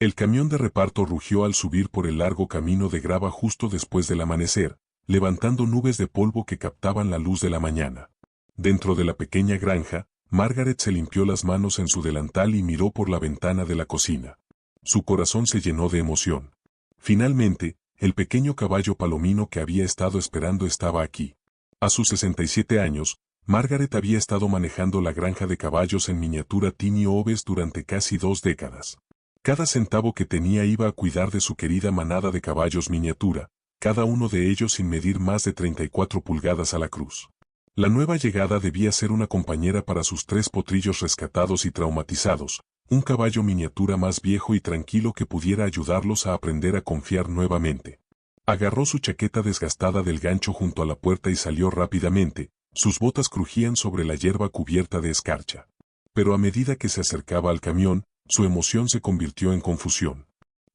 El camión de reparto rugió al subir por el largo camino de grava justo después del amanecer, levantando nubes de polvo que captaban la luz de la mañana. Dentro de la pequeña granja, Margaret se limpió las manos en su delantal y miró por la ventana de la cocina. Su corazón se llenó de emoción. Finalmente, el pequeño caballo palomino que había estado esperando estaba aquí. A sus 67 años, Margaret había estado manejando la granja de caballos en miniatura Tiny Oves durante casi 2 décadas. Cada centavo que tenía iba a cuidar de su querida manada de caballos miniatura, cada uno de ellos sin medir más de 34 pulgadas a la cruz. La nueva llegada debía ser una compañera para sus 3 potrillos rescatados y traumatizados, un caballo miniatura más viejo y tranquilo que pudiera ayudarlos a aprender a confiar nuevamente. Agarró su chaqueta desgastada del gancho junto a la puerta y salió rápidamente, sus botas crujían sobre la hierba cubierta de escarcha. Pero a medida que se acercaba al camión, su emoción se convirtió en confusión.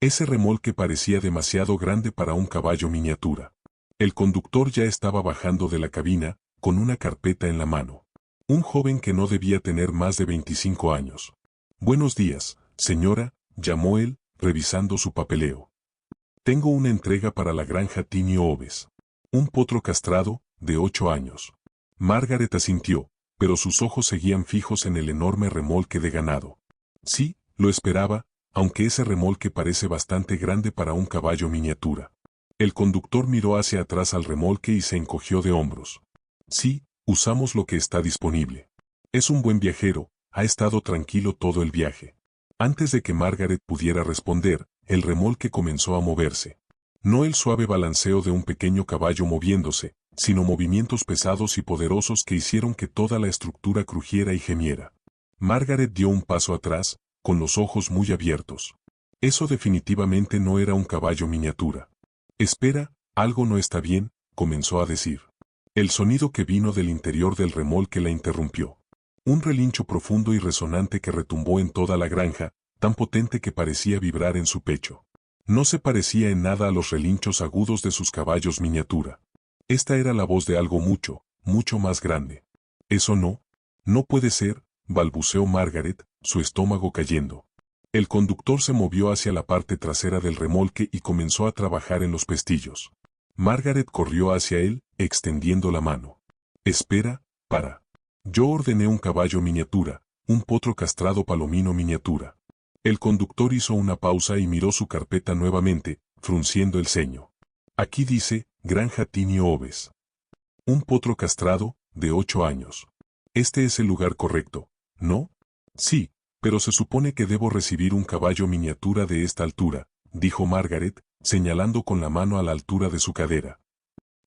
Ese remolque parecía demasiado grande para un caballo miniatura. El conductor ya estaba bajando de la cabina, con una carpeta en la mano. Un joven que no debía tener más de 25 años. «Buenos días, señora», llamó él, revisando su papeleo. «Tengo una entrega para la granja Tiny Oves. Un potro castrado, de 8 años». Margaret asintió, pero sus ojos seguían fijos en el enorme remolque de ganado. «Sí, lo esperaba, aunque ese remolque parece bastante grande para un caballo miniatura». El conductor miró hacia atrás al remolque y se encogió de hombros. «Sí, usamos lo que está disponible. Es un buen viajero, ha estado tranquilo todo el viaje». Antes de que Margaret pudiera responder, el remolque comenzó a moverse. No el suave balanceo de un pequeño caballo moviéndose, sino movimientos pesados y poderosos que hicieron que toda la estructura crujiera y gemiera. Margaret dio un paso atrás, con los ojos muy abiertos. Eso definitivamente no era un caballo miniatura. «Espera, algo no está bien», comenzó a decir. El sonido que vino del interior del remolque la interrumpió. Un relincho profundo y resonante que retumbó en toda la granja, tan potente que parecía vibrar en su pecho. No se parecía en nada a los relinchos agudos de sus caballos miniatura. Esta era la voz de algo mucho, mucho más grande. «Eso no puede ser», balbuceó Margaret, su estómago cayendo. El conductor se movió hacia la parte trasera del remolque y comenzó a trabajar en los pestillos. Margaret corrió hacia él, extendiendo la mano. «Espera, para. Yo ordené un caballo miniatura, un potro castrado palomino miniatura». El conductor hizo una pausa y miró su carpeta nuevamente, frunciendo el ceño. «Aquí dice, granja Tiny Oves. Un potro castrado, de 8 años. Este es el lugar correcto, ¿no?» «Sí, pero se supone que debo recibir un caballo miniatura de esta altura», dijo Margaret, señalando con la mano a la altura de su cadera.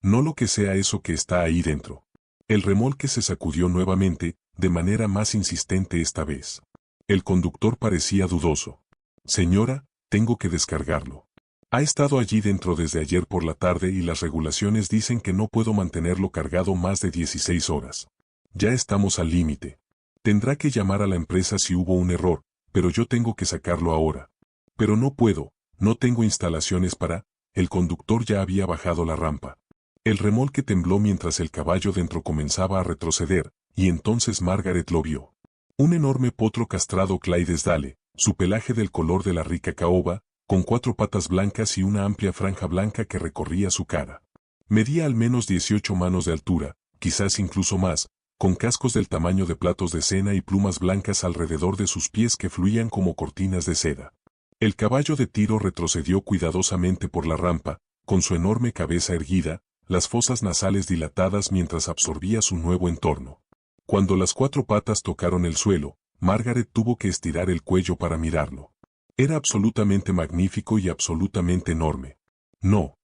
«No lo que sea eso que está ahí dentro». El remolque se sacudió nuevamente, de manera más insistente esta vez. El conductor parecía dudoso. «Señora, tengo que descargarlo. Ha estado allí dentro desde ayer por la tarde y las regulaciones dicen que no puedo mantenerlo cargado más de 16 horas. Ya estamos al límite. Tendrá que llamar a la empresa si hubo un error, pero yo tengo que sacarlo ahora. Pero no puedo, no tengo instalaciones para». El conductor ya había bajado la rampa. El remolque tembló mientras el caballo dentro comenzaba a retroceder, y entonces Margaret lo vio. Un enorme potro castrado Clydesdale, su pelaje del color de la rica caoba, con 4 patas blancas y una amplia franja blanca que recorría su cara. Medía al menos 18 manos de altura, quizás incluso más, con cascos del tamaño de platos de cena y plumas blancas alrededor de sus pies que fluían como cortinas de seda. El caballo de tiro retrocedió cuidadosamente por la rampa, con su enorme cabeza erguida, las fosas nasales dilatadas mientras absorbía su nuevo entorno. Cuando las 4 patas tocaron el suelo, Margaret tuvo que estirar el cuello para mirarlo. Era absolutamente magnífico y absolutamente enorme. «No,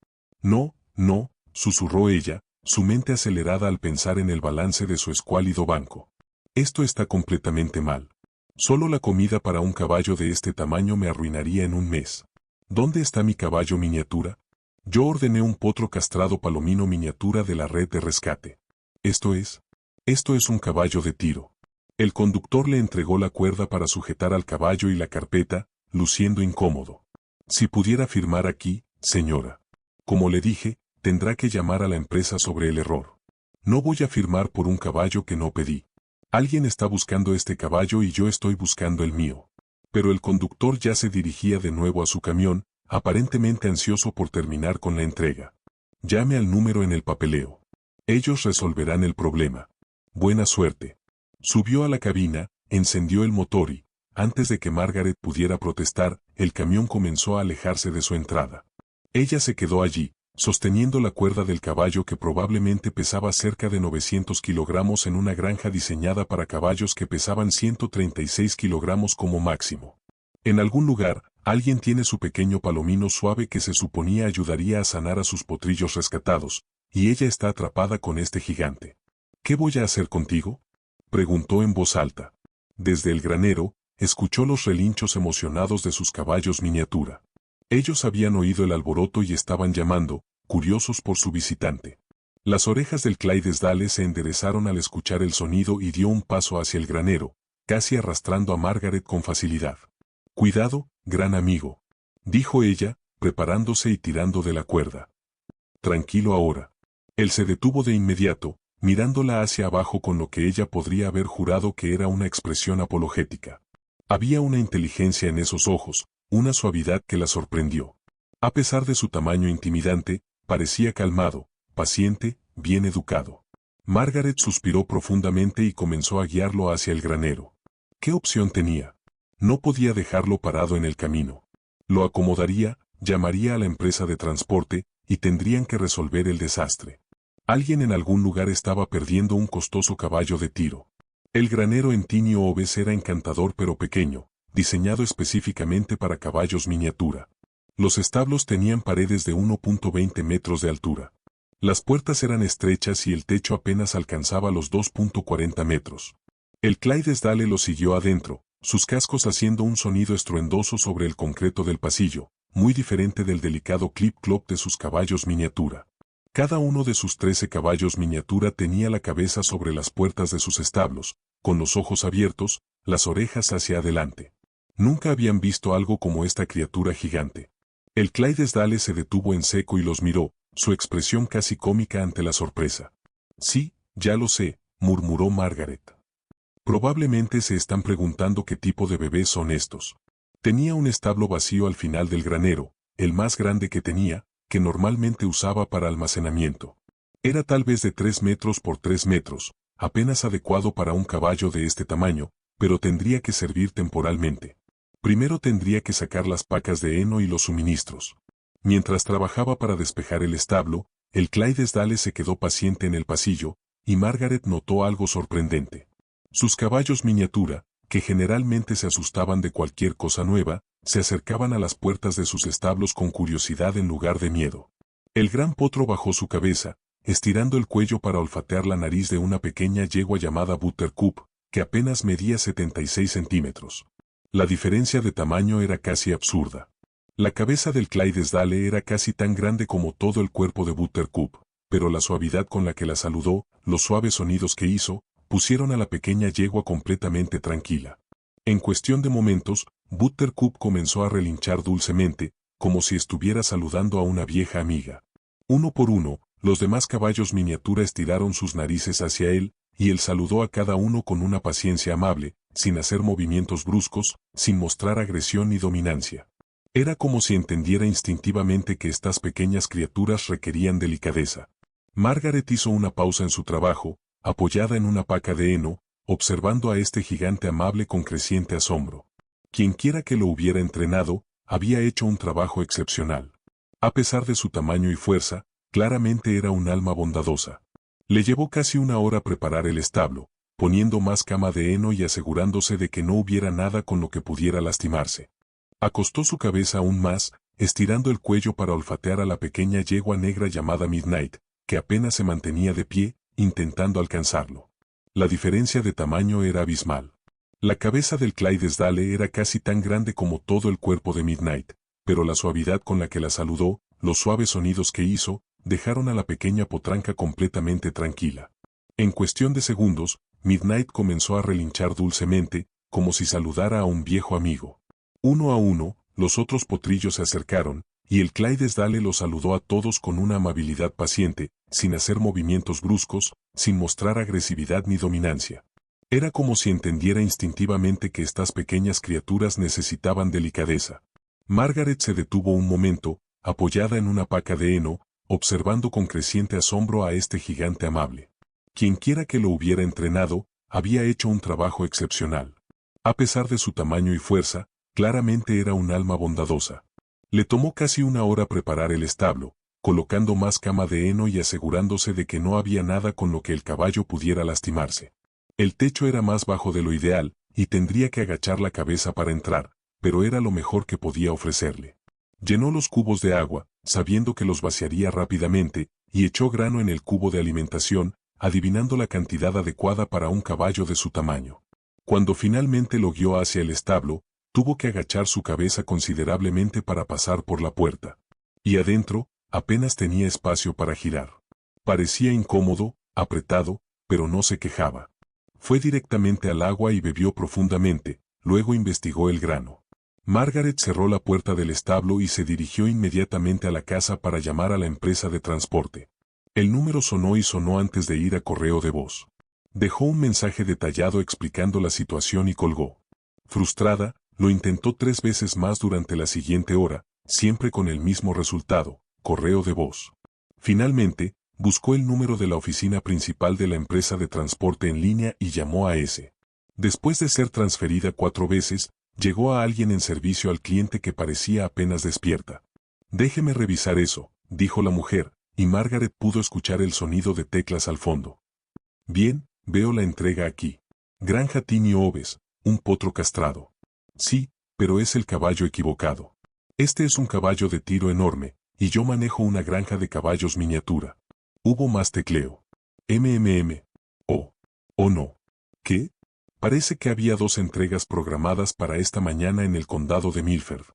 susurró ella, su mente acelerada al pensar en el balance de su escuálido banco. «Esto está completamente mal. Solo la comida para un caballo de este tamaño me arruinaría en un mes. ¿Dónde está mi caballo miniatura? Yo ordené un potro castrado palomino miniatura de la red de rescate. Esto es un caballo de tiro». El conductor le entregó la cuerda para sujetar al caballo y la carpeta, luciendo incómodo. «Si pudiera firmar aquí, señora. Como le dije, tendrá que llamar a la empresa sobre el error. No voy a firmar por un caballo que no pedí. Alguien está buscando este caballo y yo estoy buscando el mío». pero el conductor ya se dirigía de nuevo a su camión, aparentemente ansioso por terminar con la entrega. Llame al número en el papeleo. Ellos resolverán el problema. Buena suerte. Subió a la cabina, encendió el motor y, antes de que Margaret pudiera protestar, el camión comenzó a alejarse de su entrada. Ella se quedó allí, sosteniendo la cuerda del caballo que probablemente pesaba cerca de 900 kilogramos en una granja diseñada para caballos que pesaban 136 kilogramos como máximo. En algún lugar, alguien tiene su pequeño palomino suave que se suponía ayudaría a sanar a sus potrillos rescatados, y ella está atrapada con este gigante. ¿Qué voy a hacer contigo?, preguntó en voz alta. Desde el granero, escuchó los relinchos emocionados de sus caballos miniatura. Ellos habían oído el alboroto y estaban llamando, curiosos por su visitante. Las orejas del Clydesdale se enderezaron al escuchar el sonido y dio un paso hacia el granero, casi arrastrando a Margaret con facilidad. «Cuidado, gran amigo», dijo ella, preparándose y tirando de la cuerda. «Tranquilo ahora». Él se detuvo de inmediato, mirándola hacia abajo con lo que ella podría haber jurado que era una expresión apologética. Había una inteligencia en esos ojos, una suavidad que la sorprendió. A pesar de su tamaño intimidante, parecía calmado, paciente, bien educado. Margaret suspiró profundamente y comenzó a guiarlo hacia el granero. ¿Qué opción tenía? No podía dejarlo parado en el camino. Lo acomodaría, llamaría a la empresa de transporte, y tendrían que resolver el desastre. Alguien en algún lugar estaba perdiendo un costoso caballo de tiro. El granero en Tinio Oves era encantador pero pequeño, diseñado específicamente para caballos miniatura. Los establos tenían paredes de 1.20 metros de altura. Las puertas eran estrechas y el techo apenas alcanzaba los 2.40 metros. El Clydesdale lo siguió adentro, sus cascos haciendo un sonido estruendoso sobre el concreto del pasillo, muy diferente del delicado clip-clop de sus caballos miniatura. Cada uno de sus 13 caballos miniatura tenía la cabeza sobre las puertas de sus establos, con los ojos abiertos, las orejas hacia adelante. Nunca habían visto algo como esta criatura gigante. El Clydesdale se detuvo en seco y los miró, su expresión casi cómica ante la sorpresa. «Sí, ya lo sé», murmuró Margaret. «Probablemente se están preguntando qué tipo de bebés son estos». Tenía un establo vacío al final del granero, el más grande que tenía, que normalmente usaba para almacenamiento. Era tal vez de 3 metros por 3 metros, apenas adecuado para un caballo de este tamaño, pero tendría que servir temporalmente. Primero tendría que sacar las pacas de heno y los suministros. Mientras trabajaba para despejar el establo, el Clydesdale se quedó paciente en el pasillo, y Margaret notó algo sorprendente. Sus caballos miniatura, que generalmente se asustaban de cualquier cosa nueva, se acercaban a las puertas de sus establos con curiosidad en lugar de miedo. El gran potro bajó su cabeza, estirando el cuello para olfatear la nariz de una pequeña yegua llamada Buttercup, que apenas medía 76 centímetros. La diferencia de tamaño era casi absurda. La cabeza del Clydesdale era casi tan grande como todo el cuerpo de Buttercup, pero la suavidad con la que la saludó, los suaves sonidos que hizo, pusieron a la pequeña yegua completamente tranquila. En cuestión de momentos, Buttercup comenzó a relinchar dulcemente, como si estuviera saludando a una vieja amiga. Uno por uno, los demás caballos miniatura estiraron sus narices hacia él, y él saludó a cada uno con una paciencia amable, sin hacer movimientos bruscos, sin mostrar agresión ni dominancia. Era como si entendiera instintivamente que estas pequeñas criaturas requerían delicadeza. Margaret hizo una pausa en su trabajo, apoyada en una paca de heno, observando a este gigante amable con creciente asombro. Quienquiera que lo hubiera entrenado, había hecho un trabajo excepcional. A pesar de su tamaño y fuerza, claramente era un alma bondadosa. Le llevó casi una hora preparar el establo, poniendo más cama de heno y asegurándose de que no hubiera nada con lo que pudiera lastimarse. Acostó su cabeza aún más, estirando el cuello para olfatear a la pequeña yegua negra llamada Midnight, que apenas se mantenía de pie, intentando alcanzarlo. La diferencia de tamaño era abismal. La cabeza del Clydesdale era casi tan grande como todo el cuerpo de Midnight, pero la suavidad con la que la saludó, los suaves sonidos que hizo, dejaron a la pequeña potranca completamente tranquila. En cuestión de segundos, Midnight comenzó a relinchar dulcemente, como si saludara a un viejo amigo. Uno a uno, los otros potrillos se acercaron, y el Clydesdale los saludó a todos con una amabilidad paciente, sin hacer movimientos bruscos, sin mostrar agresividad ni dominancia. Era como si entendiera instintivamente que estas pequeñas criaturas necesitaban delicadeza. Margaret se detuvo un momento, apoyada en una paca de heno, observando con creciente asombro a este gigante amable. Quienquiera que lo hubiera entrenado, había hecho un trabajo excepcional. A pesar de su tamaño y fuerza, claramente era un alma bondadosa. Le tomó casi una hora preparar el establo, colocando más cama de heno y asegurándose de que no había nada con lo que el caballo pudiera lastimarse. El techo era más bajo de lo ideal, y tendría que agachar la cabeza para entrar, pero era lo mejor que podía ofrecerle. Llenó los cubos de agua, sabiendo que los vaciaría rápidamente, y echó grano en el cubo de alimentación, adivinando la cantidad adecuada para un caballo de su tamaño. Cuando finalmente lo guió hacia el establo, tuvo que agachar su cabeza considerablemente para pasar por la puerta. Y adentro, apenas tenía espacio para girar. Parecía incómodo, apretado, pero no se quejaba. Fue directamente al agua y bebió profundamente, luego investigó el grano. Margaret cerró la puerta del establo y se dirigió inmediatamente a la casa para llamar a la empresa de transporte. El número sonó y sonó antes de ir a correo de voz. Dejó un mensaje detallado explicando la situación y colgó. Frustrada, lo intentó 3 veces más durante la siguiente hora, siempre con el mismo resultado, correo de voz. Finalmente, buscó el número de la oficina principal de la empresa de transporte en línea y llamó a ese. Después de ser transferida 4 veces, llegó a alguien en servicio al cliente que parecía apenas despierta. «Déjeme revisar eso», dijo la mujer, y Margaret pudo escuchar el sonido de teclas al fondo. «Bien, veo la entrega aquí. Granja Tiny Oves, un potro castrado». «Sí, pero es el caballo equivocado. Este es un caballo de tiro enorme, y yo manejo una granja de caballos miniatura». Hubo más tecleo. «Oh. Oh no. ¿Qué?» Parece que había 2 entregas programadas para esta mañana en el condado de Milford.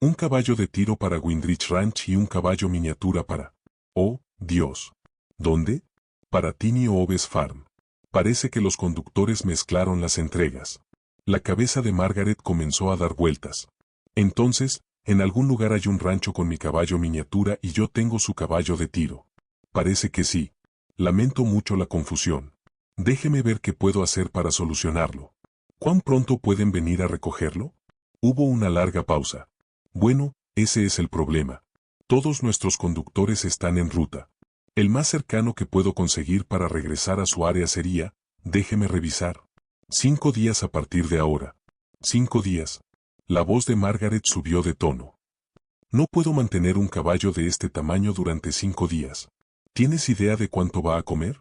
Un caballo de tiro para Windrich Ranch y un caballo miniatura para... «Oh, Dios». ¿Dónde? Para Tiny Oves Farm. Parece que los conductores mezclaron las entregas. La cabeza de Margaret comenzó a dar vueltas. Entonces, en algún lugar hay un rancho con mi caballo miniatura y yo tengo su caballo de tiro. Parece que sí. Lamento mucho la confusión. Déjeme ver qué puedo hacer para solucionarlo. ¿Cuán pronto pueden venir a recogerlo? Hubo una larga pausa. Bueno, ese es el problema. Todos nuestros conductores están en ruta. El más cercano que puedo conseguir para regresar a su área sería, déjeme revisar. 5 días a partir de ahora. 5 días. La voz de Margaret subió de tono. No puedo mantener un caballo de este tamaño durante 5 días. ¿Tienes idea de cuánto va a comer?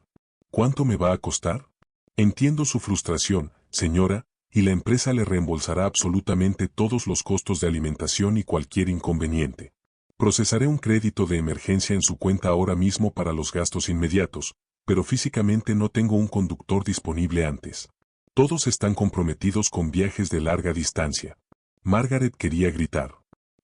¿Cuánto me va a costar? Entiendo su frustración, señora, y la empresa le reembolsará absolutamente todos los costos de alimentación y cualquier inconveniente. Procesaré un crédito de emergencia en su cuenta ahora mismo para los gastos inmediatos, pero físicamente no tengo un conductor disponible antes. Todos están comprometidos con viajes de larga distancia. Margaret quería gritar.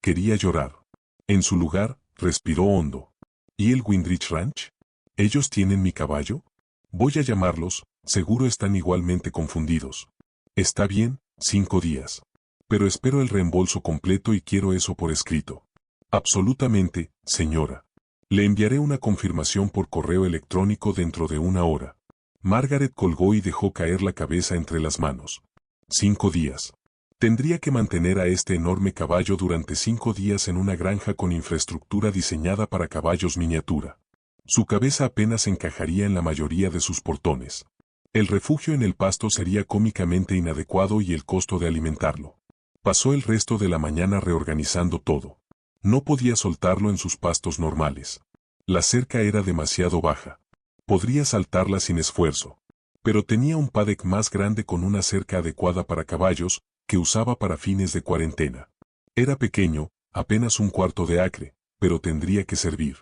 Quería llorar. En su lugar, respiró hondo. ¿Y el Windrich Ranch? ¿Ellos tienen mi caballo? Voy a llamarlos, seguro están igualmente confundidos. Está bien, 5 días. Pero espero el reembolso completo y quiero eso por escrito. Absolutamente, señora. Le enviaré una confirmación por correo electrónico dentro de 1 hora. Margaret colgó y dejó caer la cabeza entre las manos. 5 días. Tendría que mantener a este enorme caballo durante 5 días en una granja con infraestructura diseñada para caballos miniatura. Su cabeza apenas encajaría en la mayoría de sus portones. El refugio en el pasto sería cómicamente inadecuado y el costo de alimentarlo. Pasó el resto de la mañana reorganizando todo. No podía soltarlo en sus pastos normales. La cerca era demasiado baja. Podría saltarla sin esfuerzo. Pero tenía un paddock más grande con una cerca adecuada para caballos, que usaba para fines de cuarentena. Era pequeño, apenas 1/4 de acre, pero tendría que servir.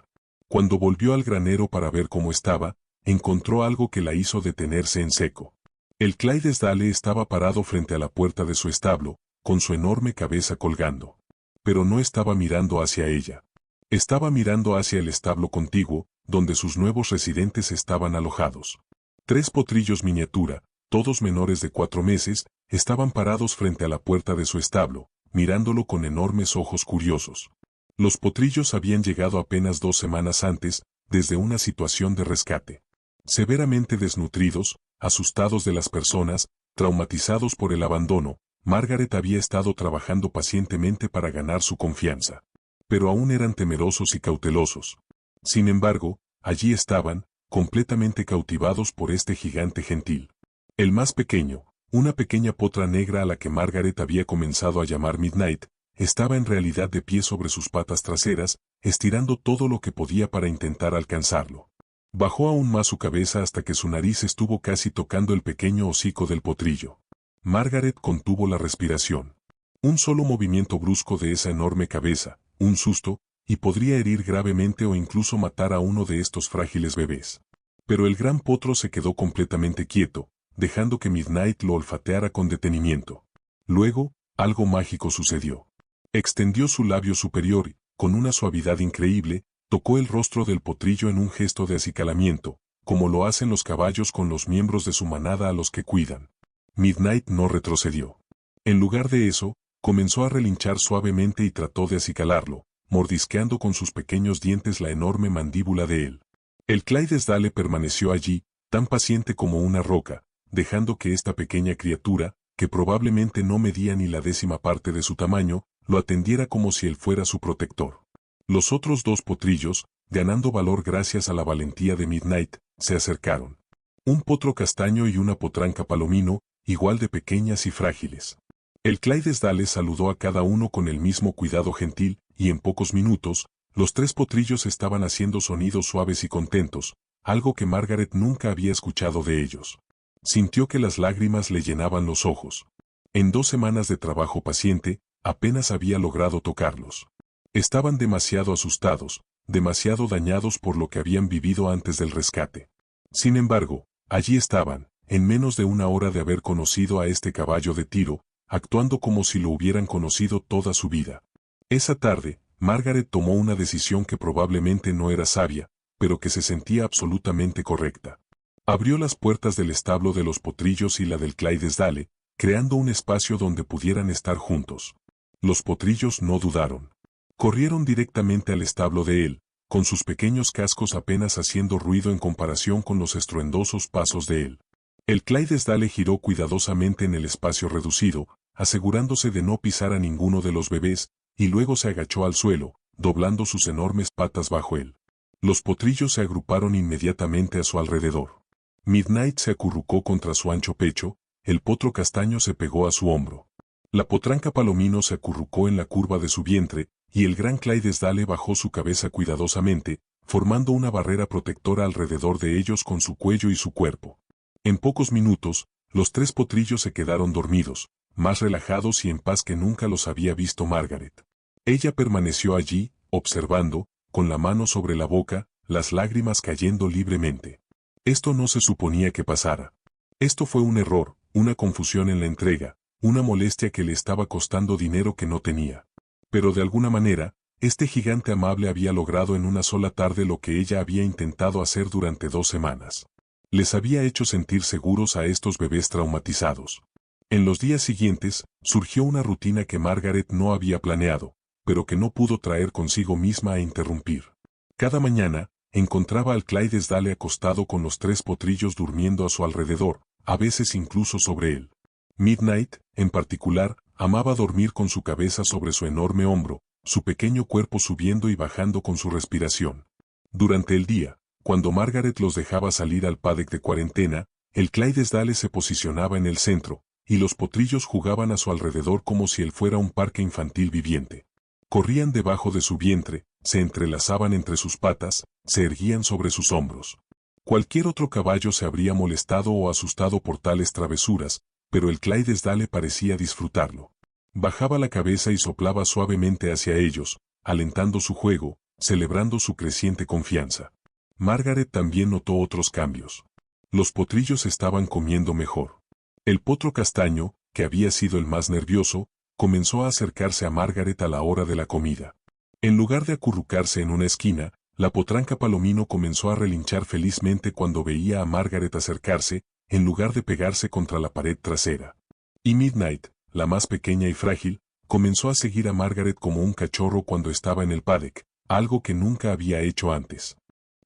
Cuando volvió al granero para ver cómo estaba, encontró algo que la hizo detenerse en seco. El Clydesdale estaba parado frente a la puerta de su establo, con su enorme cabeza colgando. Pero no estaba mirando hacia ella. Estaba mirando hacia el establo contiguo, donde sus nuevos residentes estaban alojados. 3 potrillos miniatura, todos menores de 4 meses, estaban parados frente a la puerta de su establo, mirándolo con enormes ojos curiosos. Los potrillos habían llegado apenas 2 semanas antes, desde una situación de rescate. Severamente desnutridos, asustados de las personas, traumatizados por el abandono, Margaret había estado trabajando pacientemente para ganar su confianza. Pero aún eran temerosos y cautelosos. Sin embargo, allí estaban, completamente cautivados por este gigante gentil. El más pequeño, una pequeña potra negra a la que Margaret había comenzado a llamar Midnight, estaba en realidad de pie sobre sus patas traseras, estirando todo lo que podía para intentar alcanzarlo. Bajó aún más su cabeza hasta que su nariz estuvo casi tocando el pequeño hocico del potrillo. Margaret contuvo la respiración. Un solo movimiento brusco de esa enorme cabeza, un susto, y podría herir gravemente o incluso matar a uno de estos frágiles bebés. Pero el gran potro se quedó completamente quieto, dejando que Midnight lo olfateara con detenimiento. Luego, algo mágico sucedió. Extendió su labio superior y, con una suavidad increíble, tocó el rostro del potrillo en un gesto de acicalamiento, como lo hacen los caballos con los miembros de su manada a los que cuidan. Midnight no retrocedió. En lugar de eso, comenzó a relinchar suavemente y trató de acicalarlo, mordisqueando con sus pequeños dientes la enorme mandíbula de él. El Clydesdale permaneció allí, tan paciente como una roca, dejando que esta pequeña criatura, que probablemente no medía ni la 10ª parte de su tamaño, lo atendiera como si él fuera su protector. Los otros dos potrillos, ganando valor gracias a la valentía de Midnight, se acercaron. Un potro castaño y una potranca palomino, igual de pequeñas y frágiles. El Clydesdale saludó a cada uno con el mismo cuidado gentil, y en pocos minutos, los 3 potrillos estaban haciendo sonidos suaves y contentos, algo que Margaret nunca había escuchado de ellos. Sintió que las lágrimas le llenaban los ojos. En 2 semanas de trabajo paciente, apenas había logrado tocarlos. Estaban demasiado asustados, demasiado dañados por lo que habían vivido antes del rescate. Sin embargo, allí estaban, en menos de una hora de haber conocido a este caballo de tiro, actuando como si lo hubieran conocido toda su vida. Esa tarde, Margaret tomó una decisión que probablemente no era sabia, pero que se sentía absolutamente correcta. Abrió las puertas del establo de los potrillos y la del Clydesdale, creando un espacio donde pudieran estar juntos. Los potrillos no dudaron. Corrieron directamente al establo de él, con sus pequeños cascos apenas haciendo ruido en comparación con los estruendosos pasos de él. El Clydesdale giró cuidadosamente en el espacio reducido, asegurándose de no pisar a ninguno de los bebés, y luego se agachó al suelo, doblando sus enormes patas bajo él. Los potrillos se agruparon inmediatamente a su alrededor. Midnight se acurrucó contra su ancho pecho, el potro castaño se pegó a su hombro. La potranca palomino se acurrucó en la curva de su vientre, y el gran Clydesdale bajó su cabeza cuidadosamente, formando una barrera protectora alrededor de ellos con su cuello y su cuerpo. En pocos minutos, los 3 potrillos se quedaron dormidos, más relajados y en paz que nunca los había visto Margaret. Ella permaneció allí, observando, con la mano sobre la boca, las lágrimas cayendo libremente. Esto no se suponía que pasara. Esto fue un error, una confusión en la entrega, una molestia que le estaba costando dinero que no tenía. Pero de alguna manera, este gigante amable había logrado en una sola tarde lo que ella había intentado hacer durante 2 semanas. Les había hecho sentir seguros a estos bebés traumatizados. En los días siguientes, surgió una rutina que Margaret no había planeado, pero que no pudo traer consigo misma a interrumpir. Cada mañana, encontraba al Clydesdale acostado con los 3 potrillos durmiendo a su alrededor, a veces incluso sobre él. Midnight, en particular, amaba dormir con su cabeza sobre su enorme hombro, su pequeño cuerpo subiendo y bajando con su respiración. Durante el día, cuando Margaret los dejaba salir al paddock de cuarentena, el Clydesdale se posicionaba en el centro, y los potrillos jugaban a su alrededor como si él fuera un parque infantil viviente. Corrían debajo de su vientre, se entrelazaban entre sus patas, se erguían sobre sus hombros. Cualquier otro caballo se habría molestado o asustado por tales travesuras, pero el Clydesdale parecía disfrutarlo. Bajaba la cabeza y soplaba suavemente hacia ellos, alentando su juego, celebrando su creciente confianza. Margaret también notó otros cambios. Los potrillos estaban comiendo mejor. El potro castaño, que había sido el más nervioso, comenzó a acercarse a Margaret a la hora de la comida. En lugar de acurrucarse en una esquina, la potranca palomino comenzó a relinchar felizmente cuando veía a Margaret acercarse, en lugar de pegarse contra la pared trasera. Y Midnight, la más pequeña y frágil, comenzó a seguir a Margaret como un cachorro cuando estaba en el paddock, algo que nunca había hecho antes.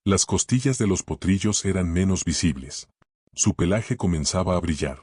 Las costillas de los potrillos eran menos visibles. Su pelaje comenzaba a brillar.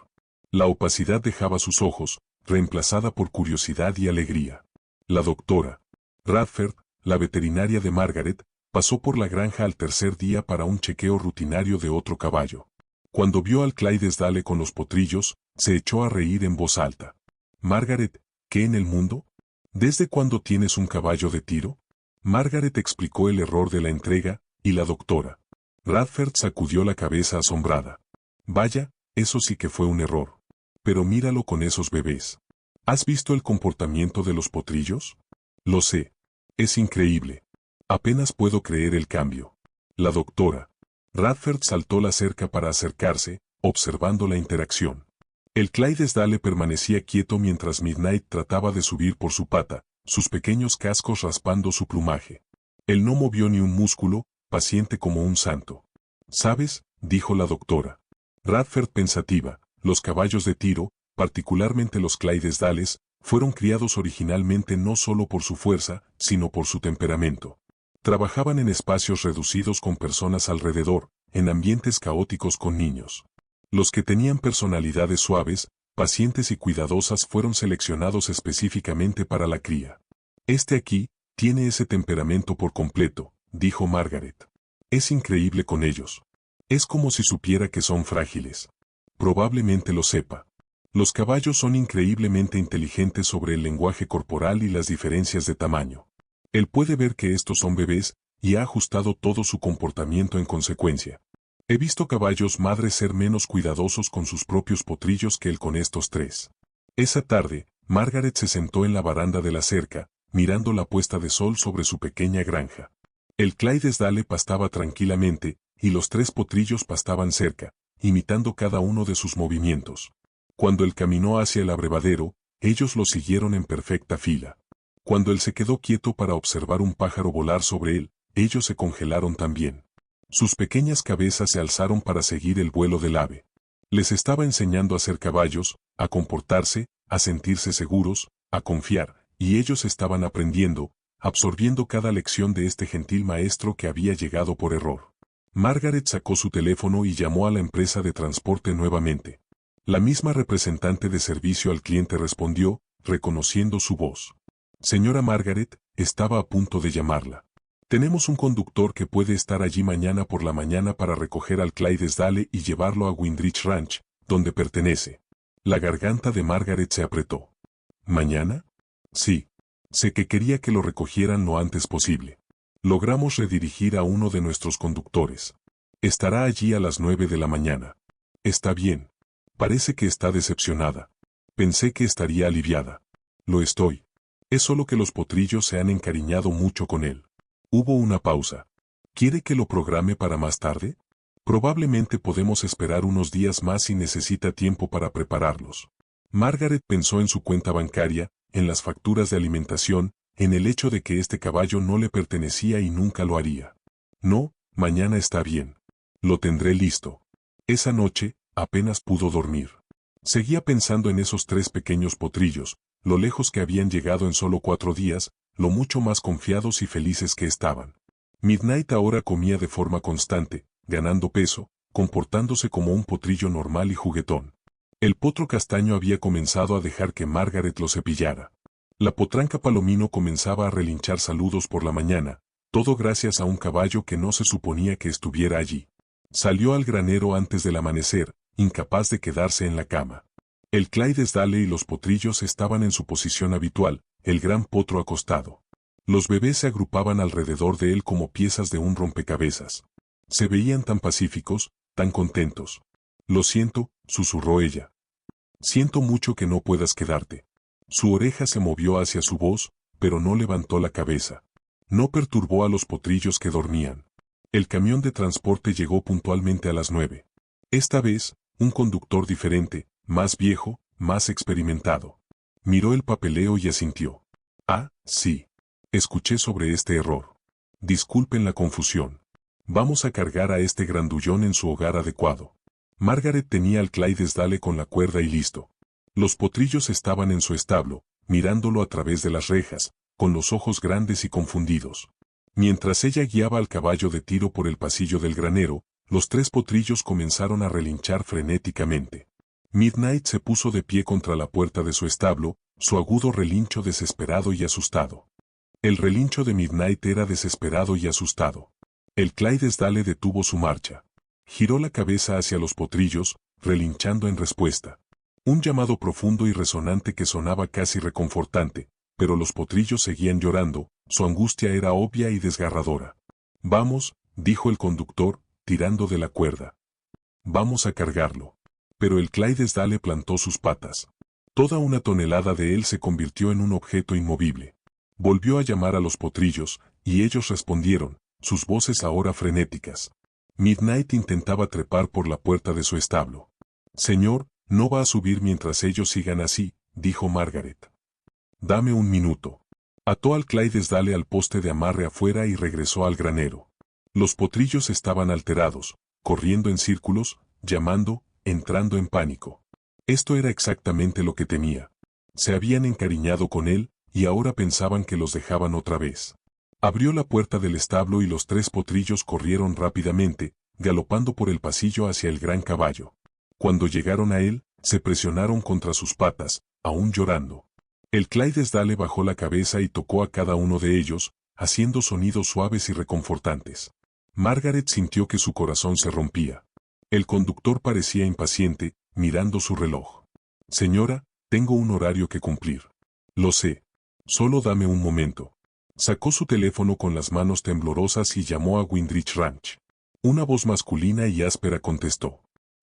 La opacidad dejaba sus ojos, reemplazada por curiosidad y alegría. La doctora Radford, la veterinaria de Margaret, pasó por la granja al tercer día para un chequeo rutinario de otro caballo. Cuando vio al Clydesdale con los potrillos, se echó a reír en voz alta. «Margaret, ¿qué en el mundo? ¿Desde cuándo tienes un caballo de tiro?» Margaret explicó el error de la entrega, y la doctora Radford sacudió la cabeza asombrada. «Vaya, eso sí que fue un error. Pero míralo con esos bebés. ¿Has visto el comportamiento de los potrillos? Lo sé. Es increíble. Apenas puedo creer el cambio». La doctora Radford saltó la cerca para acercarse, observando la interacción. El Clydesdale permanecía quieto mientras Midnight trataba de subir por su pata, sus pequeños cascos raspando su plumaje. Él no movió ni un músculo, paciente como un santo. «¿Sabes?», dijo la doctora Radford pensativa, los caballos de tiro, particularmente los Clydesdales, fueron criados originalmente no solo por su fuerza, sino por su temperamento. Trabajaban en espacios reducidos con personas alrededor, en ambientes caóticos con niños. Los que tenían personalidades suaves, pacientes y cuidadosas fueron seleccionados específicamente para la cría. «Este aquí, tiene ese temperamento por completo», dijo Margaret. «Es increíble con ellos. Es como si supiera que son frágiles. Probablemente lo sepa. Los caballos son increíblemente inteligentes sobre el lenguaje corporal y las diferencias de tamaño. Él puede ver que estos son bebés, y ha ajustado todo su comportamiento en consecuencia. He visto caballos madres ser menos cuidadosos con sus propios potrillos que él con estos tres». Esa tarde, Margaret se sentó en la baranda de la cerca, mirando la puesta de sol sobre su pequeña granja. El Clydesdale pastaba tranquilamente, y los tres potrillos pastaban cerca, imitando cada uno de sus movimientos. Cuando él caminó hacia el abrevadero, ellos lo siguieron en perfecta fila. Cuando él se quedó quieto para observar un pájaro volar sobre él, ellos se congelaron también. Sus pequeñas cabezas se alzaron para seguir el vuelo del ave. Les estaba enseñando a ser caballos, a comportarse, a sentirse seguros, a confiar, y ellos estaban aprendiendo, absorbiendo cada lección de este gentil maestro que había llegado por error. Margaret sacó su teléfono y llamó a la empresa de transporte nuevamente. La misma representante de servicio al cliente respondió, reconociendo su voz. «Señora Margaret, estaba a punto de llamarla. Tenemos un conductor que puede estar allí mañana por la mañana para recoger al Clydesdale y llevarlo a Windrich Ranch, donde pertenece». La garganta de Margaret se apretó. «¿Mañana?» «Sí. Sé que quería que lo recogieran lo antes posible. Logramos redirigir a uno de nuestros conductores. Estará allí a las 9 de la mañana». «Está bien. Parece que está decepcionada. Pensé que estaría aliviada». «Lo estoy. Es solo que los potrillos se han encariñado mucho con él». Hubo una pausa. «¿Quiere que lo programe para más tarde?» «Probablemente podemos esperar unos días más si necesita tiempo para prepararlos». Margaret pensó en su cuenta bancaria, en las facturas de alimentación, en el hecho de que este caballo no le pertenecía y nunca lo haría. «No, mañana está bien. Lo tendré listo». Esa noche, apenas pudo dormir. Seguía pensando en esos tres pequeños potrillos, lo lejos que habían llegado en solo 4 días, lo mucho más confiados y felices que estaban. Midnight ahora comía de forma constante, ganando peso, comportándose como un potrillo normal y juguetón. El potro castaño había comenzado a dejar que Margaret lo cepillara. La potranca Palomino comenzaba a relinchar saludos por la mañana, todo gracias a un caballo que no se suponía que estuviera allí. Salió al granero antes del amanecer, incapaz de quedarse en la cama. El Clydesdale y los potrillos estaban en su posición habitual, el gran potro acostado. Los bebés se agrupaban alrededor de él como piezas de un rompecabezas. Se veían tan pacíficos, tan contentos. «Lo siento», susurró ella. «Siento mucho que no puedas quedarte». Su oreja se movió hacia su voz, pero no levantó la cabeza. No perturbó a los potrillos que dormían. El camión de transporte llegó puntualmente a las 9. Esta vez, un conductor diferente, más viejo, más experimentado. Miró el papeleo y asintió. «Ah, sí. Escuché sobre este error. Disculpen la confusión. Vamos a cargar a este grandullón en su hogar adecuado». Margaret tenía al Clydesdale con la cuerda y listo. Los potrillos estaban en su establo, mirándolo a través de las rejas, con los ojos grandes y confundidos. Mientras ella guiaba al caballo de tiro por el pasillo del granero, los 3 potrillos comenzaron a relinchar frenéticamente. Midnight se puso de pie contra la puerta de su establo, su agudo relincho desesperado y asustado. El relincho de Midnight era desesperado y asustado. El Clydesdale detuvo su marcha. Giró la cabeza hacia los potrillos, relinchando en respuesta. Un llamado profundo y resonante que sonaba casi reconfortante, pero los potrillos seguían llorando, su angustia era obvia y desgarradora. Vamos, dijo el conductor, tirando de la cuerda. Vamos a cargarlo. Pero el Clydesdale plantó sus patas. Toda una tonelada de él se convirtió en un objeto inmovible. Volvió a llamar a los potrillos, y ellos respondieron, sus voces ahora frenéticas. Midnight intentaba trepar por la puerta de su establo. Señor, no va a subir mientras ellos sigan así, dijo Margaret. Dame un minuto. Ató al Clydesdale al poste de amarre afuera y regresó al granero. Los potrillos estaban alterados, corriendo en círculos, llamando, entrando en pánico. Esto era exactamente lo que temía. Se habían encariñado con él, y ahora pensaban que los dejaban otra vez. Abrió la puerta del establo y los 3 potrillos corrieron rápidamente, galopando por el pasillo hacia el gran caballo. Cuando llegaron a él, se presionaron contra sus patas, aún llorando. El Clydesdale bajó la cabeza y tocó a cada uno de ellos, haciendo sonidos suaves y reconfortantes. Margaret sintió que su corazón se rompía. El conductor parecía impaciente, mirando su reloj. Señora, tengo un horario que cumplir. Lo sé. Solo dame un momento. Sacó su teléfono con las manos temblorosas y llamó a Windrich Ranch. Una voz masculina y áspera contestó.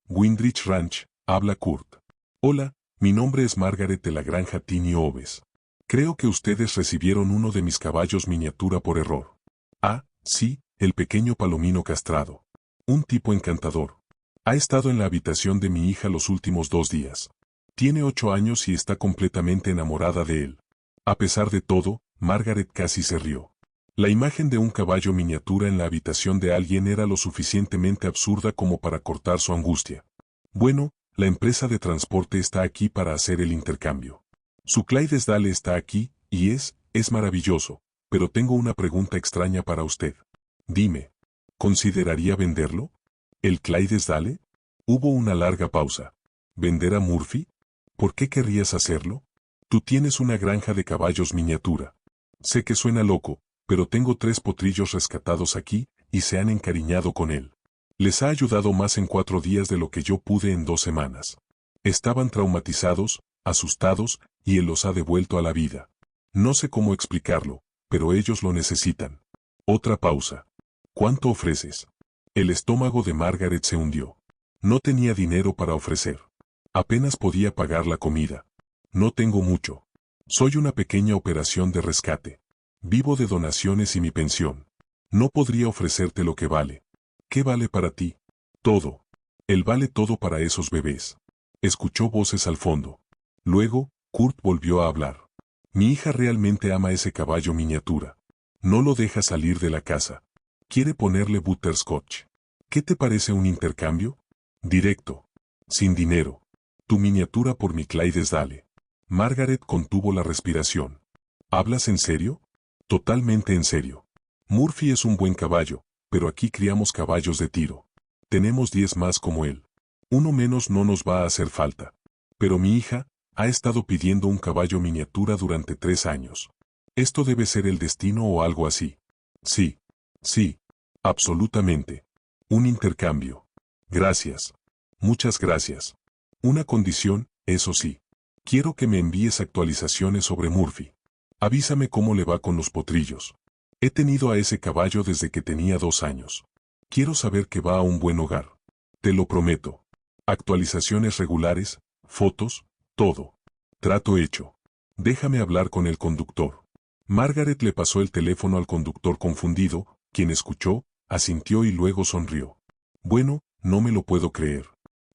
Windrich Ranch, habla Kurt. Hola, mi nombre es Margaret de la granja Tiny Oves. Creo que ustedes recibieron uno de mis caballos miniatura por error. Ah, sí, el pequeño palomino castrado. Un tipo encantador. Ha estado en la habitación de mi hija los últimos 2 días. Tiene 8 años y está completamente enamorada de él. A pesar de todo, Margaret casi se rió. La imagen de un caballo miniatura en la habitación de alguien era lo suficientemente absurda como para cortar su angustia. Bueno, la empresa de transporte está aquí para hacer el intercambio. Su Clydesdale está aquí, y es maravilloso, pero tengo una pregunta extraña para usted. Dime, ¿consideraría venderlo? ¿El Clydesdale? Hubo una larga pausa. ¿Vender a Murphy? ¿Por qué querrías hacerlo? Tú tienes una granja de caballos miniatura. Sé que suena loco, pero tengo 3 potrillos rescatados aquí, y se han encariñado con él. Les ha ayudado más en 4 días de lo que yo pude en 2 semanas. Estaban traumatizados, asustados, y él los ha devuelto a la vida. No sé cómo explicarlo, pero ellos lo necesitan. Otra pausa. ¿Cuánto ofreces? El estómago de Margaret se hundió. No tenía dinero para ofrecer. Apenas podía pagar la comida. No tengo mucho. Soy una pequeña operación de rescate. Vivo de donaciones y mi pensión. No podría ofrecerte lo que vale. ¿Qué vale para ti? Todo. Él vale todo para esos bebés. Escuchó voces al fondo. Luego, Kurt volvió a hablar. Mi hija realmente ama ese caballo miniatura. No lo deja salir de la casa. Quiere ponerle butterscotch. ¿Qué te parece un intercambio? Directo. Sin dinero. Tu miniatura por mi Clydesdale. Margaret contuvo la respiración. ¿Hablas en serio? Totalmente en serio. Murphy es un buen caballo, pero aquí criamos caballos de tiro. Tenemos 10 más como él. Uno menos no nos va a hacer falta. Pero mi hija ha estado pidiendo un caballo miniatura durante 3 años. Esto debe ser el destino o algo así. Sí. Sí. Absolutamente. Un intercambio. Gracias. Muchas gracias. Una condición, eso sí. Quiero que me envíes actualizaciones sobre Murphy. Avísame cómo le va con los potrillos. He tenido a ese caballo desde que tenía 2 años. Quiero saber que va a un buen hogar. Te lo prometo. Actualizaciones regulares, fotos, todo. Trato hecho. Déjame hablar con el conductor. Margaret le pasó el teléfono al conductor confundido, quien escuchó, asintió y luego sonrió. Bueno, no me lo puedo creer.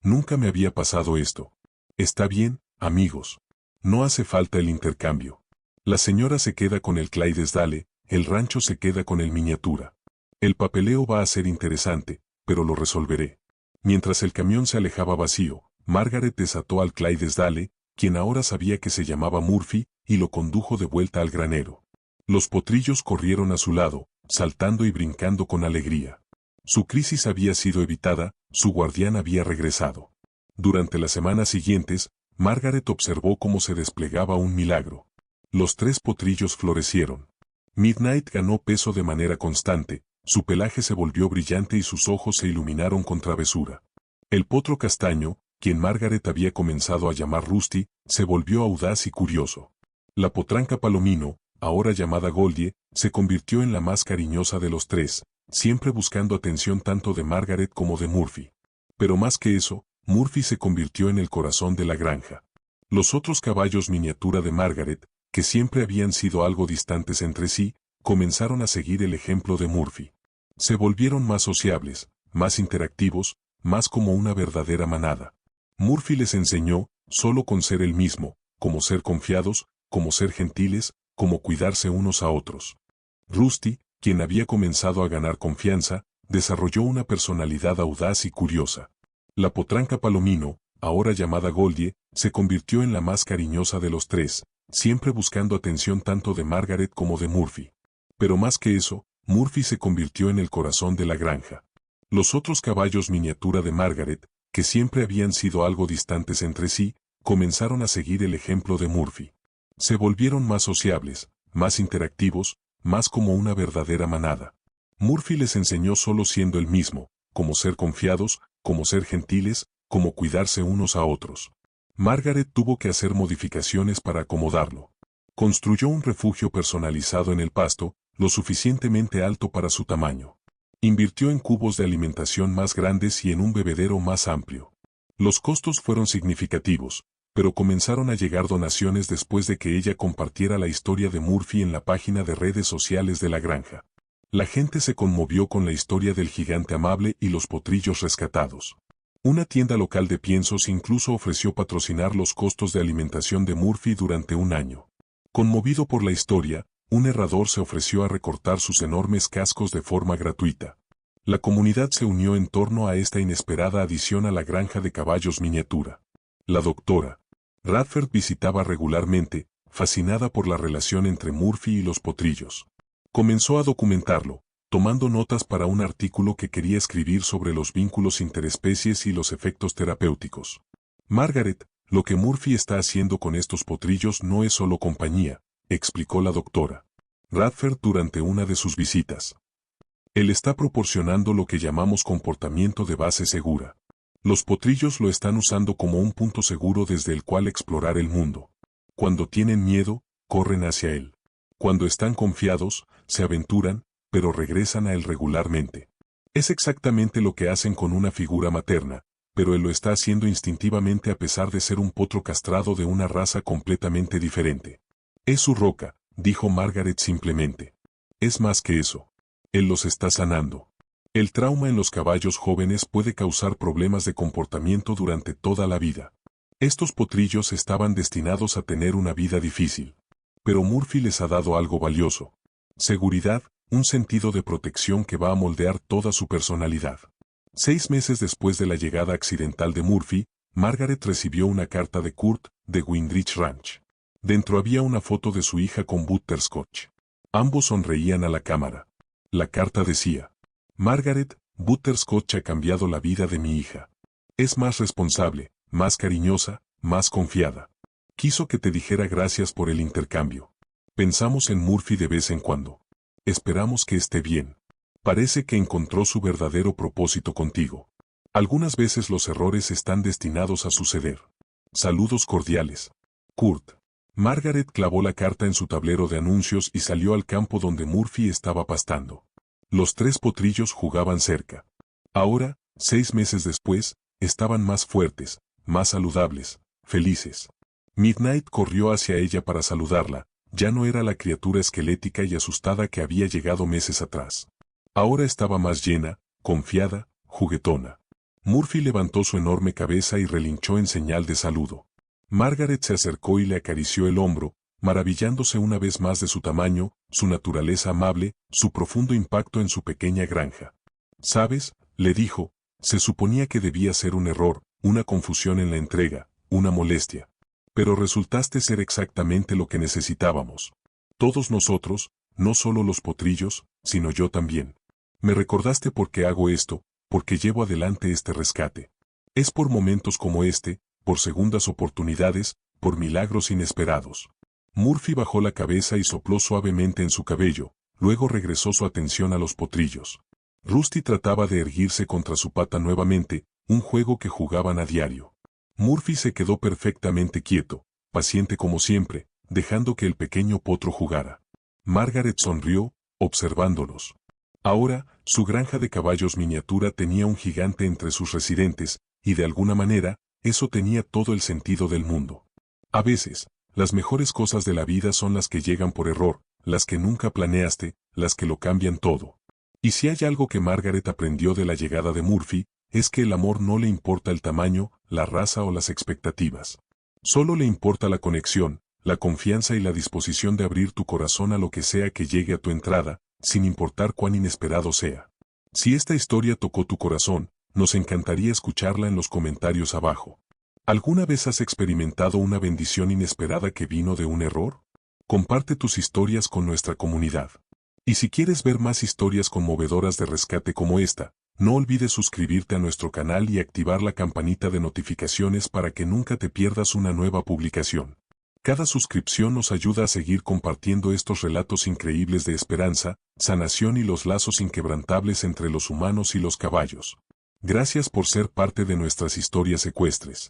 Nunca me había pasado esto. Está bien, amigos. No hace falta el intercambio. La señora se queda con el Clydesdale, el rancho se queda con el miniatura. El papeleo va a ser interesante, pero lo resolveré. Mientras el camión se alejaba vacío, Margaret desató al Clydesdale, quien ahora sabía que se llamaba Murphy, y lo condujo de vuelta al granero. Los potrillos corrieron a su lado, saltando y brincando con alegría. Su crisis había sido evitada, su guardián había regresado. Durante las semanas siguientes, Margaret observó cómo se desplegaba un milagro. Los 3 potrillos florecieron. Midnight ganó peso de manera constante, su pelaje se volvió brillante y sus ojos se iluminaron con travesura. El potro castaño, quien Margaret había comenzado a llamar Rusty, se volvió audaz y curioso. La potranca Palomino, ahora llamada Goldie, se convirtió en la más cariñosa de los 3, siempre buscando atención tanto de Margaret como de Murphy. Pero más que eso, Murphy se convirtió en el corazón de la granja. Los otros caballos miniatura de Margaret, que siempre habían sido algo distantes entre sí, comenzaron a seguir el ejemplo de Murphy. Se volvieron más sociables, más interactivos, más como una verdadera manada. Murphy les enseñó, solo con ser el mismo, cómo ser confiados, cómo ser gentiles, cómo cuidarse unos a otros. Rusty, quien había comenzado a ganar confianza, desarrolló una personalidad audaz y curiosa. La potranca Palomino, ahora llamada Goldie, se convirtió en la más cariñosa de los 3, siempre buscando atención tanto de Margaret como de Murphy. Pero más que eso, Murphy se convirtió en el corazón de la granja. Los otros caballos miniatura de Margaret, que siempre habían sido algo distantes entre sí, comenzaron a seguir el ejemplo de Murphy. Se volvieron más sociables, más interactivos, más como una verdadera manada. Murphy les enseñó solo siendo el mismo, cómo ser confiados, cómo ser gentiles, cómo cuidarse unos a otros. Margaret tuvo que hacer modificaciones para acomodarlo. Construyó un refugio personalizado en el pasto, lo suficientemente alto para su tamaño. Invirtió en cubos de alimentación más grandes y en un bebedero más amplio. Los costos fueron significativos, pero comenzaron a llegar donaciones después de que ella compartiera la historia de Murphy en la página de redes sociales de la granja. La gente se conmovió con la historia del gigante amable y los potrillos rescatados. Una tienda local de piensos incluso ofreció patrocinar los costos de alimentación de Murphy durante un año. Conmovido por la historia, un herrador se ofreció a recortar sus enormes cascos de forma gratuita. La comunidad se unió en torno a esta inesperada adición a la granja de caballos miniatura. La doctora Radford visitaba regularmente, fascinada por la relación entre Murphy y los potrillos. Comenzó a documentarlo, tomando notas para un artículo que quería escribir sobre los vínculos interespecies y los efectos terapéuticos. Margaret, lo que Murphy está haciendo con estos potrillos no es solo compañía, explicó la doctora Radford durante una de sus visitas. Él está proporcionando lo que llamamos comportamiento de base segura. Los potrillos lo están usando como un punto seguro desde el cual explorar el mundo. Cuando tienen miedo, corren hacia él. Cuando están confiados, se aventuran, pero regresan a él regularmente. Es exactamente lo que hacen con una figura materna, pero él lo está haciendo instintivamente a pesar de ser un potro castrado de una raza completamente diferente. Es su roca, dijo Margaret simplemente. Es más que eso. Él los está sanando. El trauma en los caballos jóvenes puede causar problemas de comportamiento durante toda la vida. Estos potrillos estaban destinados a tener una vida difícil. Pero Murphy les ha dado algo valioso. Seguridad, un sentido de protección que va a moldear toda su personalidad. 6 meses después de la llegada accidental de Murphy, Margaret recibió una carta de Kurt, de Windrich Ranch. Dentro había una foto de su hija con Butterscotch. Ambos sonreían a la cámara. La carta decía: Margaret, Butterscotch ha cambiado la vida de mi hija. Es más responsable, más cariñosa, más confiada. Quiso que te dijera gracias por el intercambio. Pensamos en Murphy de vez en cuando. Esperamos que esté bien. Parece que encontró su verdadero propósito contigo. Algunas veces los errores están destinados a suceder. Saludos cordiales. Kurt. Margaret clavó la carta en su tablero de anuncios y salió al campo donde Murphy estaba pastando. Los 3 potrillos jugaban cerca. Ahora, 6 meses después, estaban más fuertes, más saludables, felices. Midnight corrió hacia ella para saludarla, ya no era la criatura esquelética y asustada que había llegado meses atrás. Ahora estaba más llena, confiada, juguetona. Murphy levantó su enorme cabeza y relinchó en señal de saludo. Margaret se acercó y le acarició el hombro, maravillándose una vez más de su tamaño, su naturaleza amable, su profundo impacto en su pequeña granja. ¿Sabes?, le dijo, se suponía que debía ser un error, una confusión en la entrega, una molestia. Pero resultaste ser exactamente lo que necesitábamos. Todos nosotros, no solo los potrillos, sino yo también. Me recordaste por qué hago esto, porque llevo adelante este rescate. Es por momentos como este, por segundas oportunidades, por milagros inesperados. Murphy bajó la cabeza y sopló suavemente en su cabello, luego regresó su atención a los potrillos. Rusty trataba de erguirse contra su pata nuevamente, un juego que jugaban a diario. Murphy se quedó perfectamente quieto, paciente como siempre, dejando que el pequeño potro jugara. Margaret sonrió, observándolos. Ahora, su granja de caballos miniatura tenía un gigante entre sus residentes, y de alguna manera, eso tenía todo el sentido del mundo. A veces, las mejores cosas de la vida son las que llegan por error, las que nunca planeaste, las que lo cambian todo. Y si hay algo que Margaret aprendió de la llegada de Murphy, es que el amor no le importa el tamaño, la raza o las expectativas. Solo le importa la conexión, la confianza y la disposición de abrir tu corazón a lo que sea que llegue a tu entrada, sin importar cuán inesperado sea. Si esta historia tocó tu corazón, nos encantaría escucharla en los comentarios abajo. ¿Alguna vez has experimentado una bendición inesperada que vino de un error? Comparte tus historias con nuestra comunidad. Y si quieres ver más historias conmovedoras de rescate como esta, no olvides suscribirte a nuestro canal y activar la campanita de notificaciones para que nunca te pierdas una nueva publicación. Cada suscripción nos ayuda a seguir compartiendo estos relatos increíbles de esperanza, sanación y los lazos inquebrantables entre los humanos y los caballos. Gracias por ser parte de nuestras historias ecuestres.